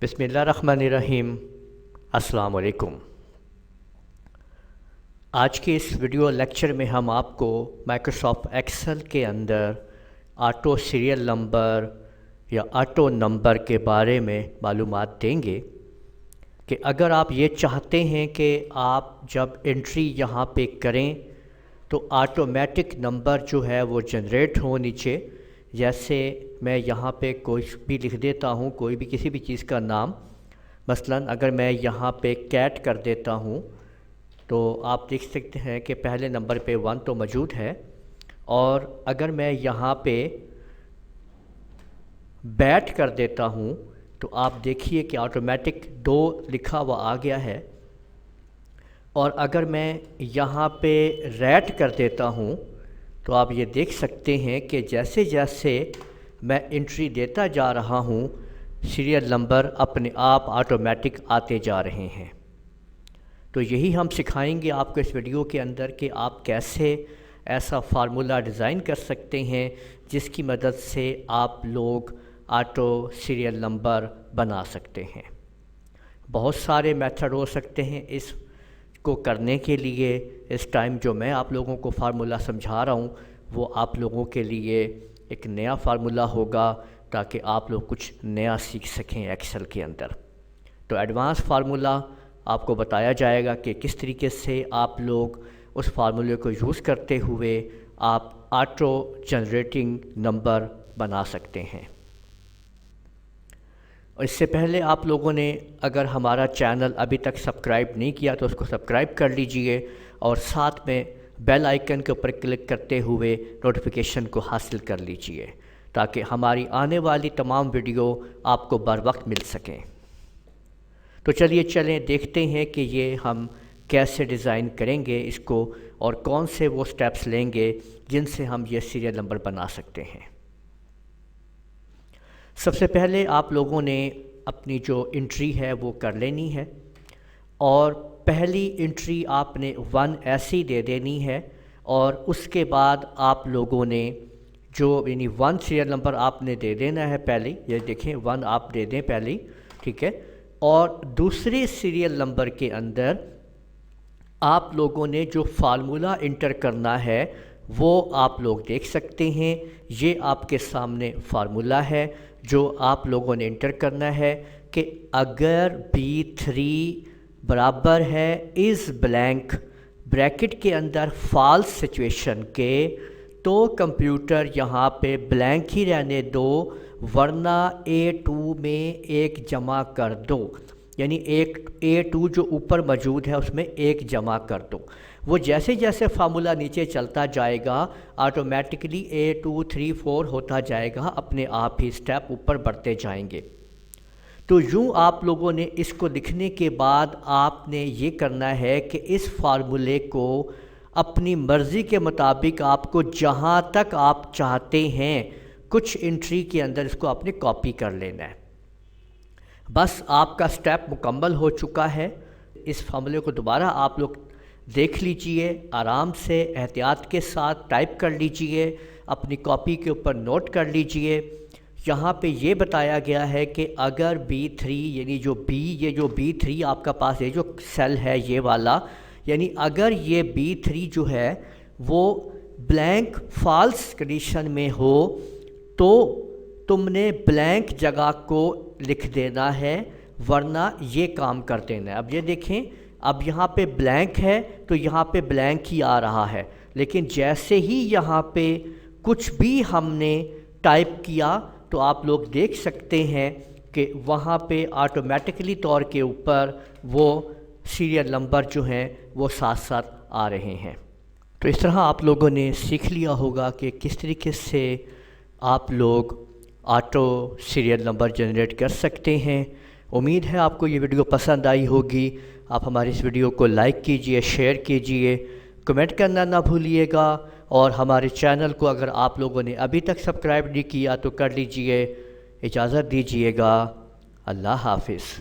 بسم اللہ الرحمن الرحیم۔ السلام علیکم۔ آج کے اس ویڈیو لیکچر میں ہم آپ کو مائکروسافٹ ایکسل کے اندر آٹو سیریل نمبر یا آٹو نمبر کے بارے میں معلومات دیں گے کہ اگر آپ یہ چاہتے ہیں کہ آپ جب انٹری یہاں پہ کریں تو آٹومیٹک نمبر جو ہے وہ جنریٹ ہو نیچے، جیسے میں یہاں پہ کوئی بھی لکھ دیتا ہوں، کوئی بھی کسی بھی چیز کا نام، مثلا اگر میں یہاں پہ کیٹ کر دیتا ہوں تو آپ دیکھ سکتے ہیں کہ پہلے نمبر پہ 1 تو موجود ہے، اور اگر میں یہاں پہ بیٹ کر دیتا ہوں تو آپ دیکھیے کہ آٹومیٹک 2 لکھا ہوا آ گیا ہے، اور اگر میں یہاں پہ ریٹ کر دیتا ہوں تو آپ یہ دیکھ سکتے ہیں کہ جیسے جیسے میں انٹری دیتا جا رہا ہوں سیریل نمبر اپنے آپ آٹومیٹک آتے جا رہے ہیں۔ تو یہی ہم سکھائیں گے آپ کو اس ویڈیو کے اندر کہ آپ کیسے ایسا فارمولا ڈیزائن کر سکتے ہیں جس کی مدد سے آپ لوگ آٹو سیریل نمبر بنا سکتے ہیں۔ بہت سارے میتھڈ ہو سکتے ہیں اس کو کرنے کے لیے۔ اس ٹائم جو میں آپ لوگوں کو فارمولا سمجھا رہا ہوں وہ آپ لوگوں کے لیے ایک نیا فارمولا ہوگا تاکہ آپ لوگ کچھ نیا سیکھ سکیں ایکسل کے اندر۔ تو ایڈوانس فارمولا آپ کو بتایا جائے گا کہ کس طریقے سے آپ لوگ اس فارمولے کو یوز کرتے ہوئے آپ آٹو جنریٹنگ نمبر بنا سکتے ہیں۔ اور اس سے پہلے آپ لوگوں نے اگر ہمارا چینل ابھی تک سبسکرائب نہیں کیا تو اس کو سبسکرائب کر لیجئے، اور ساتھ میں بیل آئیکن کے اوپر کلک کرتے ہوئے نوٹیفیکیشن کو حاصل کر لیجئے تاکہ ہماری آنے والی تمام ویڈیو آپ کو بر وقت مل سکیں۔ تو چلیں دیکھتے ہیں کہ یہ ہم کیسے ڈیزائن کریں گے اس کو، اور کون سے وہ سٹیپس لیں گے جن سے ہم یہ سیریل نمبر بنا سکتے ہیں۔ سب سے پہلے آپ لوگوں نے اپنی جو انٹری ہے وہ کر لینی ہے، اور پہلی انٹری آپ نے 1 ایسی دے دینی ہے، اور اس کے بعد آپ لوگوں نے جو یعنی 1 سیریل نمبر آپ نے دے دینا ہے پہلے، یہ دیکھیں 1 آپ دے دیں پہلے، ٹھیک ہے، اور دوسرے سیریل نمبر کے اندر آپ لوگوں نے جو فارمولا انٹر کرنا ہے وہ آپ لوگ دیکھ سکتے ہیں۔ یہ آپ کے سامنے فارمولا ہے جو آپ لوگوں نے انٹر کرنا ہے کہ اگر B3 برابر ہے از بلینک بریکٹ کے اندر فالس سچویشن کے، تو کمپیوٹر یہاں پہ بلینک ہی رہنے دو، ورنہ A2 میں 1 جمع کر دو، یعنی A2 جو اوپر موجود ہے اس میں 1 جمع کر دو۔ وہ جیسے جیسے فارمولا نیچے چلتا جائے گا آٹومیٹکلی A2 3 4 ہوتا جائے گا، اپنے آپ ہی سٹیپ اوپر بڑھتے جائیں گے۔ تو یوں آپ لوگوں نے اس کو لکھنے کے بعد آپ نے یہ کرنا ہے کہ اس فارمولے کو اپنی مرضی کے مطابق آپ کو جہاں تک آپ چاہتے ہیں کچھ انٹری کے اندر اس کو آپ نے کاپی کر لینا ہے۔ بس آپ کا سٹیپ مکمل ہو چکا ہے۔ اس فارمولے کو دوبارہ آپ لوگ دیکھ لیجئے، آرام سے احتیاط کے ساتھ ٹائپ کر لیجئے، اپنی کاپی کے اوپر نوٹ کر لیجئے۔ یہاں پہ یہ بتایا گیا ہے کہ اگر B3 یعنی یہ جو B3 آپ کا پاس یہ جو سیل ہے یہ والا، یعنی اگر یہ B3 جو ہے وہ بلینک فالس کنڈیشن میں ہو تو تم نے بلینک جگہ کو لکھ دینا ہے، ورنہ یہ کام کر دینا ہے۔ اب یہ دیکھیں، اب یہاں پہ بلینک ہے تو یہاں پہ بلینک ہی آ رہا ہے، لیکن جیسے ہی یہاں پہ کچھ بھی ہم نے ٹائپ کیا تو آپ لوگ دیکھ سکتے ہیں کہ وہاں پہ آٹومیٹکلی طور کے اوپر وہ سیریل نمبر جو ہیں وہ ساتھ ساتھ آ رہے ہیں۔ تو اس طرح آپ لوگوں نے سیکھ لیا ہوگا کہ کس طریقے سے آپ لوگ آٹو سیریل نمبر جنریٹ کر سکتے ہیں۔ امید ہے آپ کو یہ ویڈیو پسند آئی ہوگی۔ آپ ہماری اس ویڈیو کو لائک کیجئے، شیئر کیجئے، کمنٹ کرنا نہ بھولیے گا، اور ہمارے چینل کو اگر آپ لوگوں نے ابھی تک سبسکرائب نہیں کیا تو کر لیجئے۔ اجازت دیجئے گا۔ اللہ حافظ۔